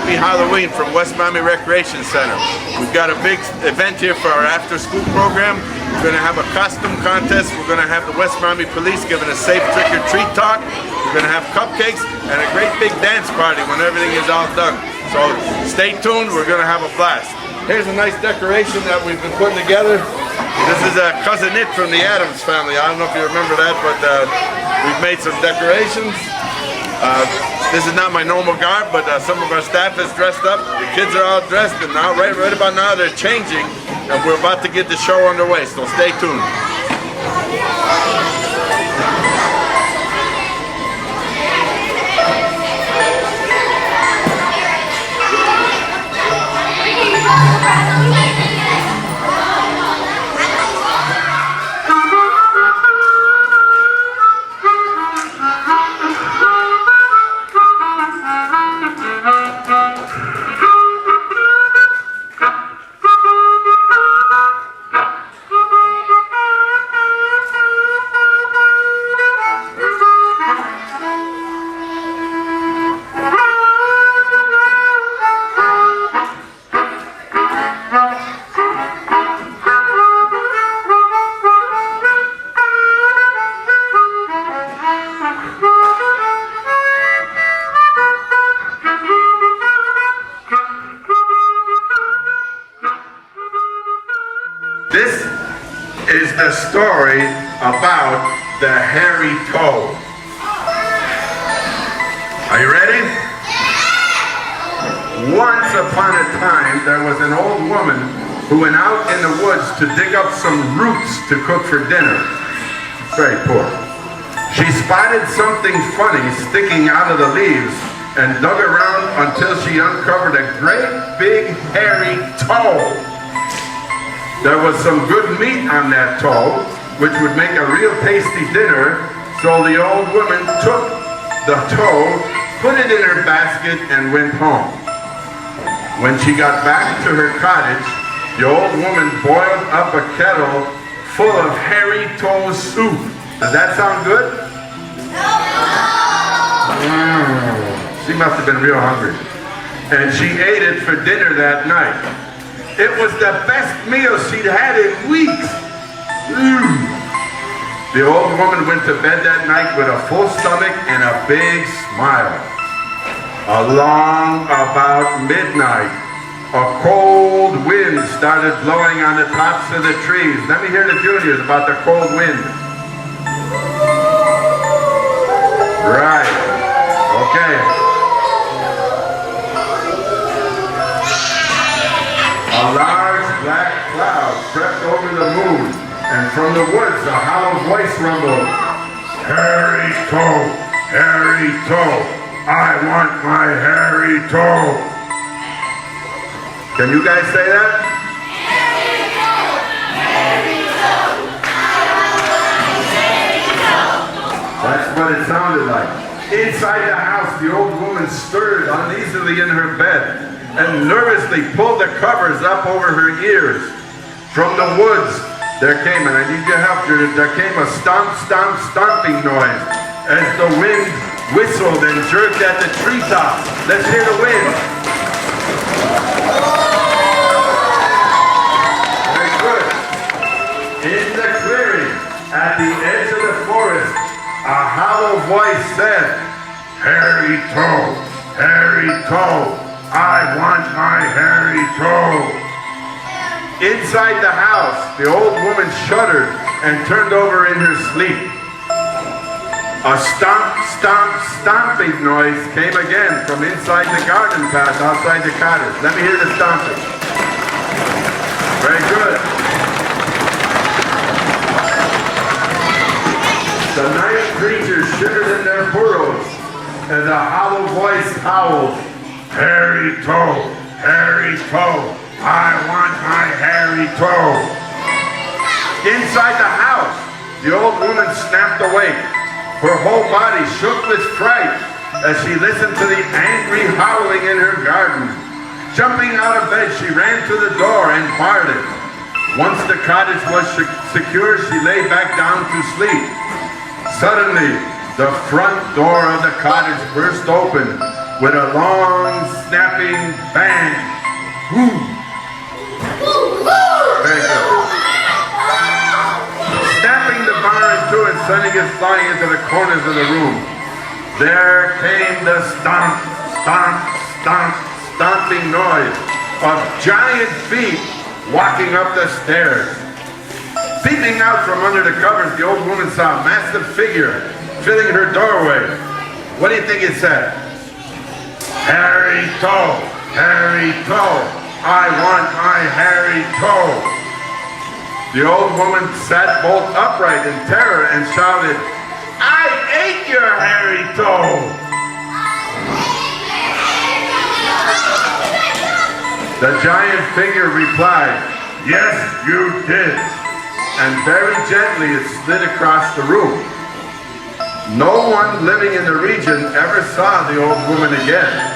Happy Halloween from West Miami Recreation Center. We've got a big event here for our after-school program. We're going to have a costume contest. We're going to have the West Miami Police giving a safe trick-or-treat talk. We're going to have cupcakes and a great big dance party when everything is all done. So stay tuned. We're going to have a blast. Here's a nice decoration that we've been putting together. This is Cousin It from the Addams family. I don't know if you remember that, but we've made some decorations. This is not my normal garb, but some of our staff is dressed up. The kids are all dressed, and now, right about now, they're changing, and we're about to get the show underway, so stay tuned. This is the story about the hairy toe. Are you ready? Once upon a time, there was an old woman who went out in the woods to dig up some roots to cook for dinner. Very poor. She spotted something funny sticking out of the leaves and dug around until she uncovered a great big hairy toe. There was some good meat on that toe, which would make a real tasty dinner, so the old woman took the toe, put it in her basket, and went home. When she got back to her cottage, the old woman boiled up a kettle full of hairy toe soup. Does that sound good? She must have been real hungry. And she ate it for dinner that night. It was the best meal she'd had in weeks. The old woman went to bed that night with a full stomach and a big smile. Along about midnight, a cold wind started blowing on the tops of the trees. Let me hear the juniors about the cold wind. Right. Okay. A large black cloud crept over the moon, and from the woods a hollow voice rumbled. Hairy toe, I want my hairy toe. Can you guys say that? Hairy toe, I want my hairy toe. That's what it sounded like. Inside the house, the old woman stirred uneasily in her bed and nervously pulled the covers up over her ears. From the woods, there came, and I need your help, there came a stomp, stomp, stomping noise as the wind whistled and jerked at the treetops. Let's hear the wind. Very good. In the clearing, at the edge of the forest, a hollow voice said, hairy toe, I want my hairy toe. Inside the house, the old woman shuddered and turned over in her sleep. A stomp, stomp, stomping noise came again from inside the garden path outside the cottage. Let me hear the stomping. Very good. The night creatures shivered in their burrows as a hollow voice howled, hairy toe, I want my hairy toe. Inside the house, the old woman snapped awake. Her whole body shook with fright as she listened to the angry howling in her garden. Jumping out of bed, she ran to the door and barred it. Once the cottage was secure, she lay back down to sleep. Suddenly, the front door of the cottage burst open, with a long, snapping bang. Whoo! Very good. Snapping the bar in two and sending it flying into the corners of the room. There came the stomp, stomp, stomp, stomping noise of giant feet walking up the stairs. Peeping out from under the covers, the old woman saw a massive figure filling her doorway. What do you think it said? Harry Toe, Harry Toe, I want my Harry Toe. The old woman sat bolt upright in terror and shouted, I ate your Harry Toe. The giant figure replied, yes, you did. And very gently it slid across the room. No one living in the region ever saw the old woman again.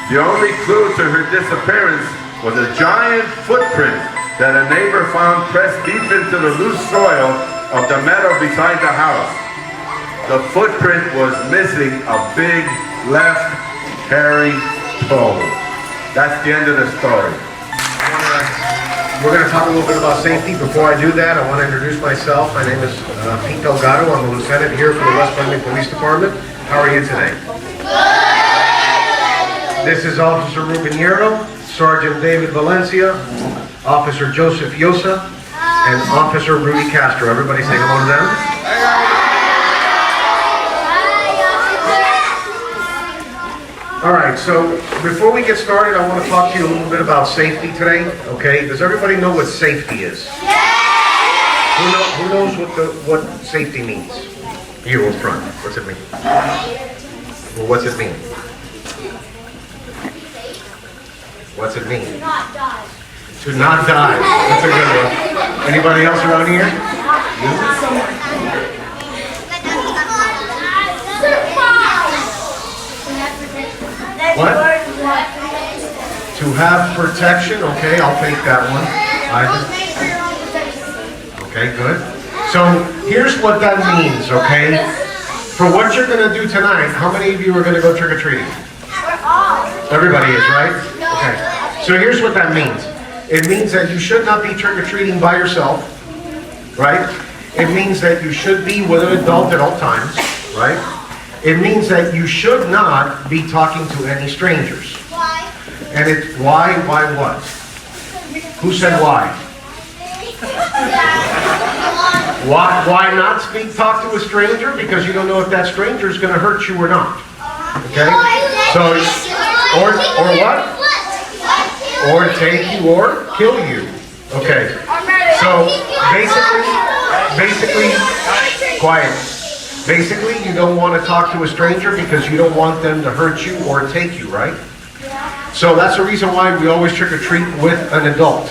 The only clue to her disappearance was a giant footprint that a neighbor found pressed deep into the loose soil of the meadow beside the house. The footprint was missing a big left hairy toe. That's the end of the story. We're going to talk a little bit about safety. Before I do that, I want to introduce myself. My name is Pete Delgado. I'm a lieutenant here for the West Friendly Police Department. How are you today? This is Officer Ruben Hierro, Sergeant David Valencia, Officer Joseph Yosa, and Officer Rudy Castro. Everybody say hello to them. All right, so before we get started, I want to talk to you a little bit about safety today, okay? Does everybody know what safety is? Who knows what safety means? You in front. What's it mean? Well, what's it mean? What's it mean? Not die. To not die. That's a good one. Anybody else around here? What? To have protection. Okay, I'll take that one. Okay, good. So here's what that means, okay? For what you're going to do tonight, how many of you are going to go trick-or-treating? Everybody is, right? Okay. So here's what that means. It means that you should not be trick-or-treating by yourself, right? It means that you should be with an adult at all times, right? It means that you should not be talking to any strangers. Why? And it's why what? Who said why? Why not talk to a stranger? Because you don't know if that stranger is going to hurt you or not. Okay? So, or what? Or take you or kill you. Okay. So basically, quiet. Basically, you don't want to talk to a stranger because you don't want them to hurt you or take you, right? So that's the reason why we always trick-or-treat with an adult.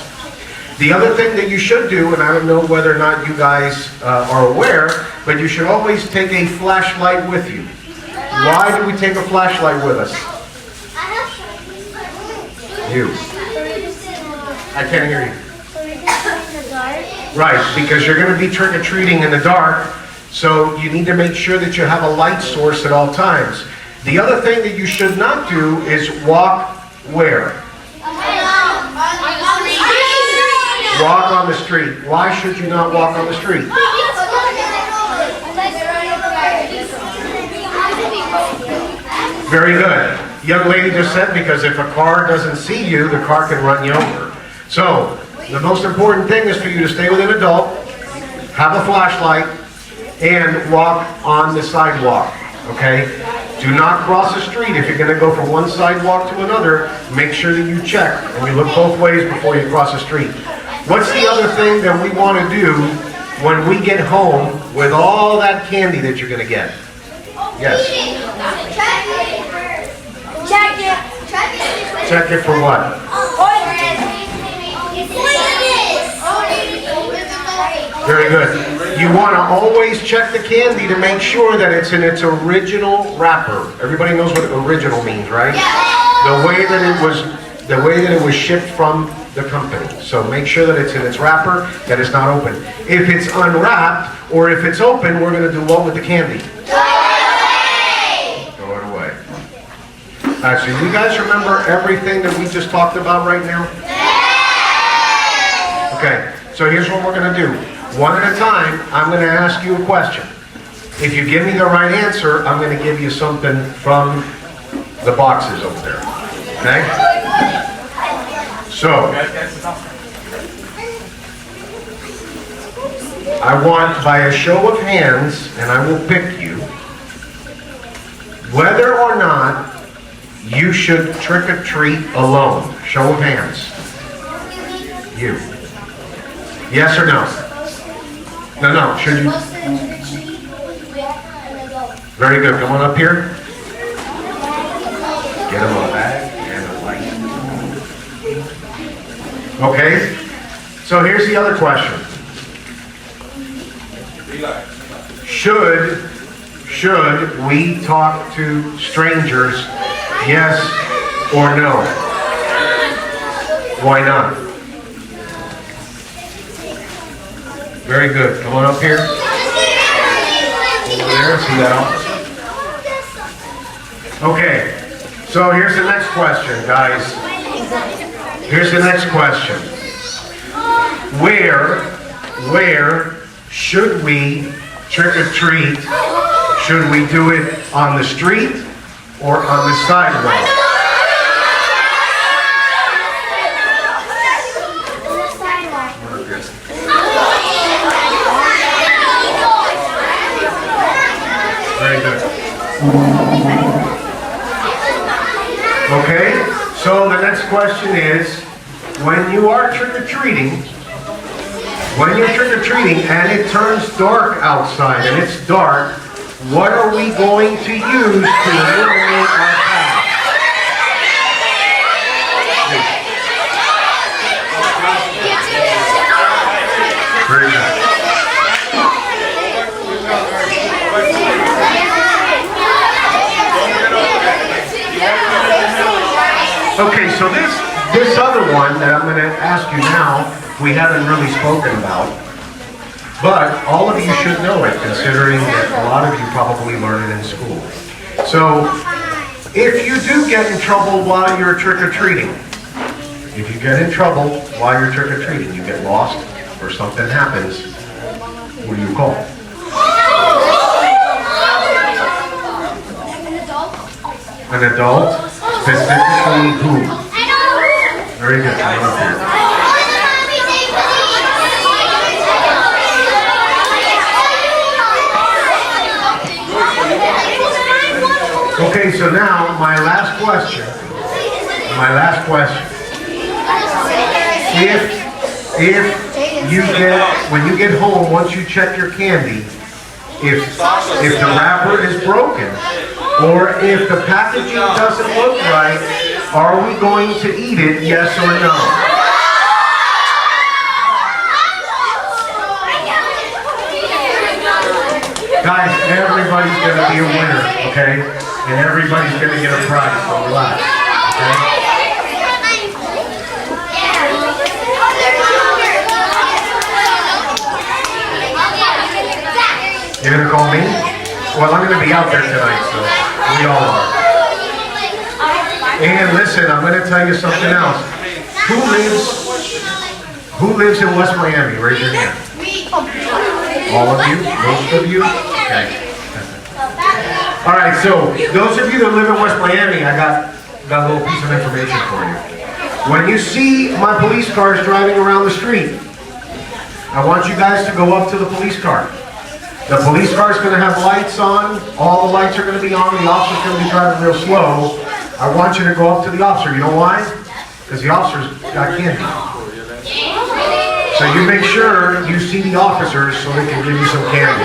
The other thing that you should do, and I don't know whether or not you guys are aware, but you should always take a flashlight with you. Why do we take a flashlight with us? You. I can't hear you. Right, because you're going to be trick-or-treating in the dark, so you need to make sure that you have a light source at all times. The other thing that you should not do is walk where? Walk on the street. Why should you not walk on the street? Very good. Young lady just said because if a car doesn't see you, the car can run you over. So, the most important thing is for you to stay with an adult, have a flashlight, and walk on the sidewalk, okay? Do not cross the street. If you're going to go from one sidewalk to another, make sure that you check and you look both ways before you cross the street. What's the other thing that we want to do when we get home with all that candy that you're going to get? Yes. Check it for what? Very good. You want to always check the candy to make sure that it's in its original wrapper. Everybody knows what original means, right? The way that it was shipped from the company. So make sure that it's in its wrapper, that it's not open. If it's unwrapped or if it's open, we're going to do what with the candy? Throw it away. All right, so you guys remember everything that we just talked about right now? Okay, so here's what we're gonna do. One at a time, I'm gonna ask you a question. If you give me the right answer, I'm gonna give you something from the boxes over there, okay? So, I want by a show of hands, and I will pick you, whether or not you should trick or treat alone. Show of hands. You. Yes or no? No, should you? Very good. Come on up here. Get him a bag and a light. Okay. So here's the other question. Should we talk to strangers, yes or no? Why not? Very good. Come on up here. Over there, see that officer? Okay, so here's the next question, guys. Here's the next question. Where should we trick or treat? Should we do it on the street or on the sidewalk? Very good. Okay, so the next question is, when you are trick-or-treating, and it turns dark outside and it's dark, what are we going to use to illuminate our path? Very good. Okay, so this other one that I'm going to ask you now, we haven't really spoken about, but all of you should know it, considering that a lot of you probably learn it in school. So, if you do get in trouble while you're trick-or-treating, you get lost, or something happens, what do you call? An adult? Specifically who? Very good. Come up here. Okay, so now my last question. If you when you get home, once you check your candy, if the wrapper is broken, or if the packaging doesn't look right, are we going to eat it, yes or no? Guys, everybody's going to be a winner, okay? And everybody's going to get a prize, so relax, okay? You're going to call me? Well, I'm going to be out there tonight, so we all are. And listen, I'm going to tell you something else. Who lives in West Miami? Raise your hand. All of you? Most of you? Okay. All right, so those of you that live in West Miami, I got a little piece of information for you. When you see my police cars driving around the street, I want you guys to go up to the police car. The police car is going to have lights on. All the lights are going to be on. The officer's going to be driving real slow. I want you to go up to the officer. You know why? Because the officer's got candy. So you make sure you see the officers so they can give you some candy.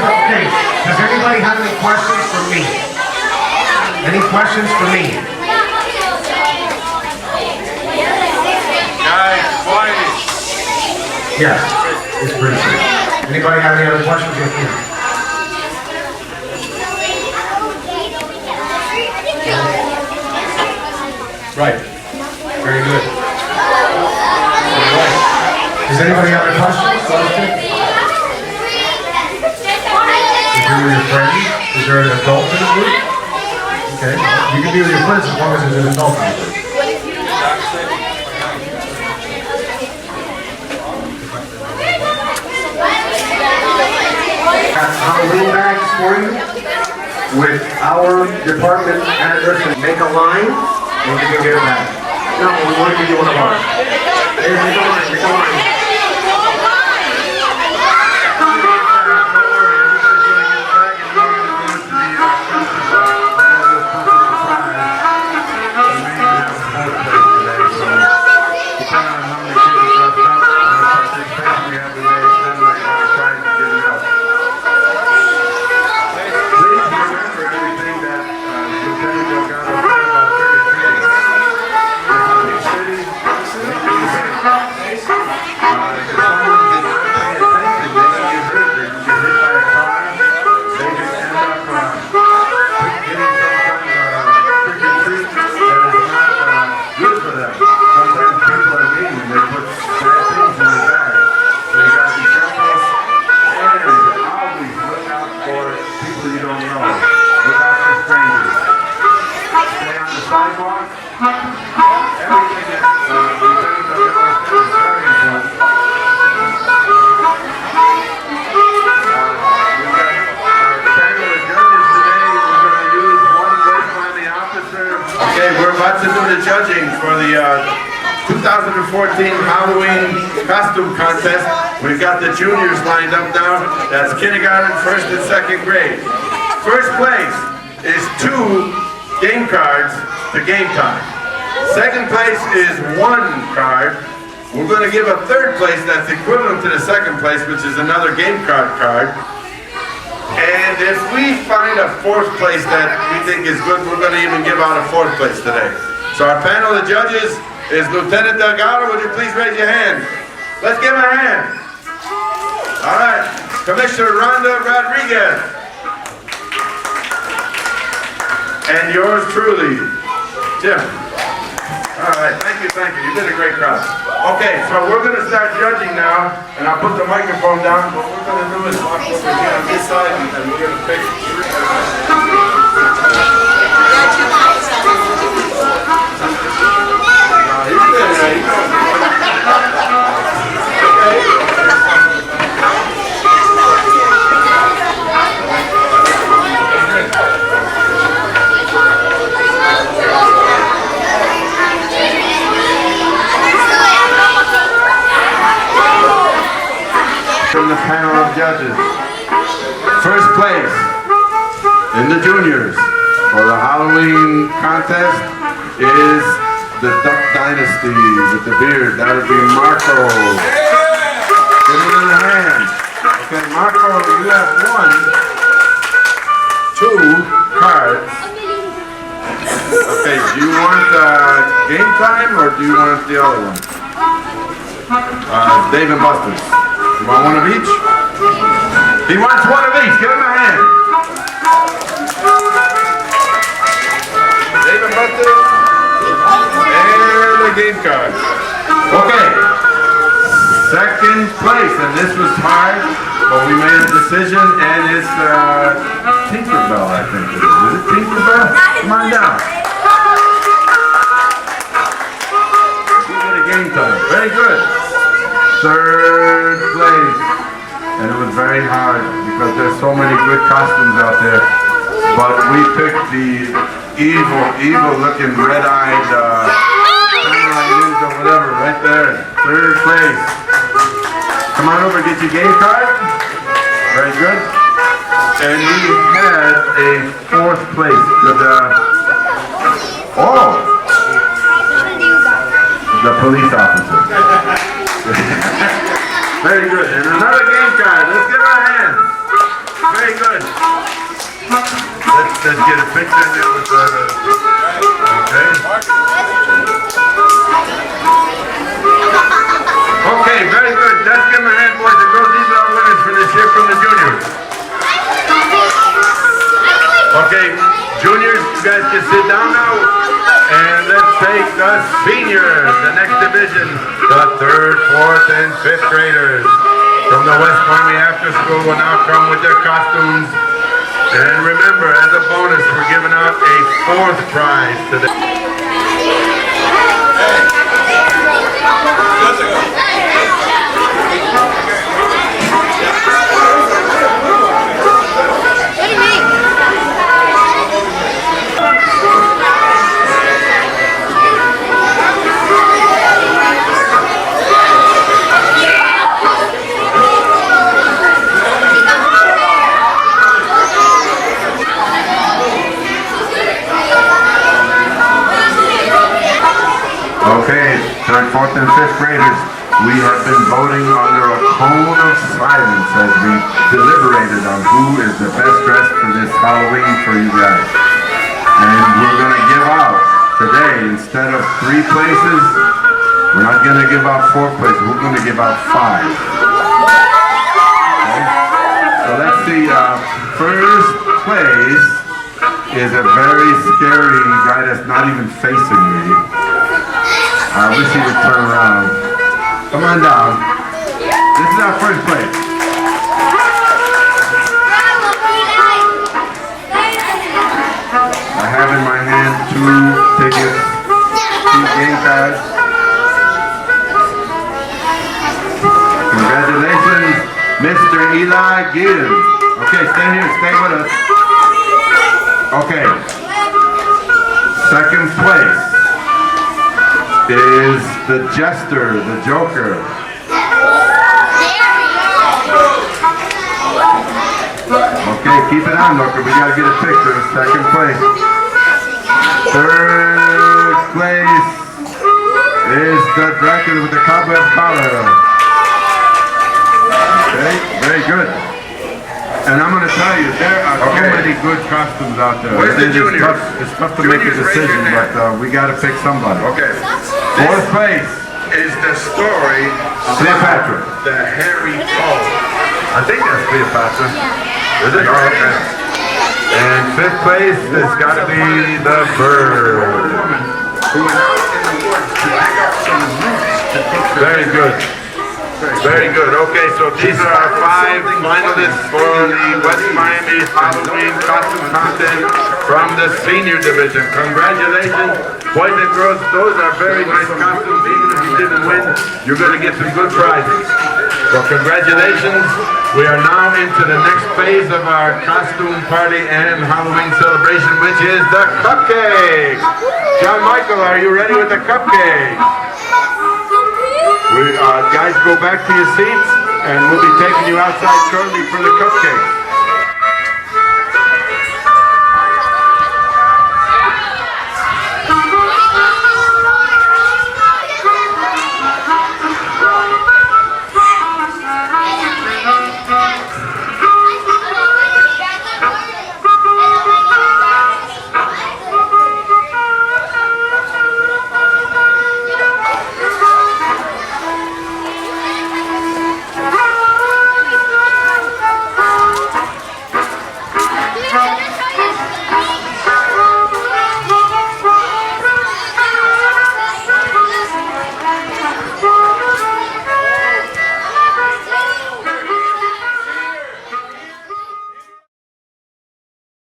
Okay? Does anybody have any questions for me? Any questions for me? Yes, it's pretty safe. Anybody have any other questions with you? Right. Very good. All right. Does anybody have any questions? Is there your friends? Is there an adult in the group? Okay, you can be with your friends as long as there's an adult in the group. Halloween bags for you with our department address, and make a line and you can get it back. No, we want to give you one of ours. Hey, make a line, make a line. Judging for the 2014 Halloween costume contest. We've got the juniors lined up now. That's kindergarten, first and second grade. First place is 2 game cards to game time. Second place is 1 card. We're going to give a third place that's equivalent to the second place, which is another game card. And if we find a 4th place that we think is good, we're going to even give out a 4th place today. So our panel of judges is Lieutenant Delgado. Would you please raise your hand? Let's give him a hand. All right. Commissioner Rhonda Rodriguez. And yours truly, Jim. All right. Thank you. You did a great crowd. Okay, so we're going to start judging now, and I'll put the microphone down. What we're going to do is walk over here on this side, and we're going to pick. From the panel of judges. First place in the juniors for the Halloween contest is the Duck Dynasty with the beard. That would be Marco. Give him a hand. Okay, Marco, you have 2 cards. Okay, do you want game time or do you want the other one? Dave and Buster's. You want one of each? He wants one of each. Give him a hand. Dave and Buster's. And the game card. Okay. Second place, and this was hard, but we made a decision, and it's Tinkerbell, I think it is. Is it Tinkerbell? Come on down. Game time. Very good. Third place. And it was very hard because there's so many good costumes out there. But we picked the evil looking red-eyed or whatever right there. Third place. Come on over, get your game card. Very good. And we had a 4th place. The police officer. Very good. And another game card. Let's give her a hand. Very good. Let's get a picture there with the... Okay. Okay, very good. Let's give them a hand, boys and girls. These are our winners for this year from the juniors. Okay, juniors, you guys can sit down now. And let's take the seniors. seniors, the next division, the 3rd, 4th, and 5th graders from the West Miami After School will now come with their costumes. And remember, as a bonus, we're giving out a 4th prize today. Okay, 3rd, 4th, and 5th graders, we have been voting under a cone of silence as we deliberated on who is the best dressed for this Halloween for you guys. And we're going to give out today, instead of 3 places, we're not going to give out 4 places, we're going to give out 5. Okay? So let's see, first place is a very scary guy that's not even facing me. I wish he would turn around. Come on down. This is our first place. I have in my hand 2 tickets, 2 game cards. Congratulations, Mr. Eli Gibbs. Okay, stay here, stay with us. Okay. Second place is the Jester, the Joker. Okay, keep it on, Joker. We gotta get a picture. Second place. Third place is the Dracula with the cobweb collar. Okay, very good. And I'm going to tell you, there are so many good costumes out there. Where's the juniors? It's tough to make a Juniors, raise your decision, hand. but we got to pick somebody. Okay. 4th place. Is the story of Cleopatra. the Harry Poe. I think that's Cleopatra. Is it? Oh, okay. And 5th place has got to be the Bird. Who went out in the woods to pick up some roots to cook for Very good. Very good. Okay, so these are our 5 finalists for the West Miami Halloween costume contest from the senior division. Congratulations, boys and girls. Those are very nice costumes. Even if you didn't win, you're going to get some good prizes. So congratulations. We are now into the next phase of our costume party and Halloween celebration, which is the cupcake. John Michael, are you ready with the cupcake? Guys, go back to your seats, and we'll be taking you outside shortly for the cupcakes.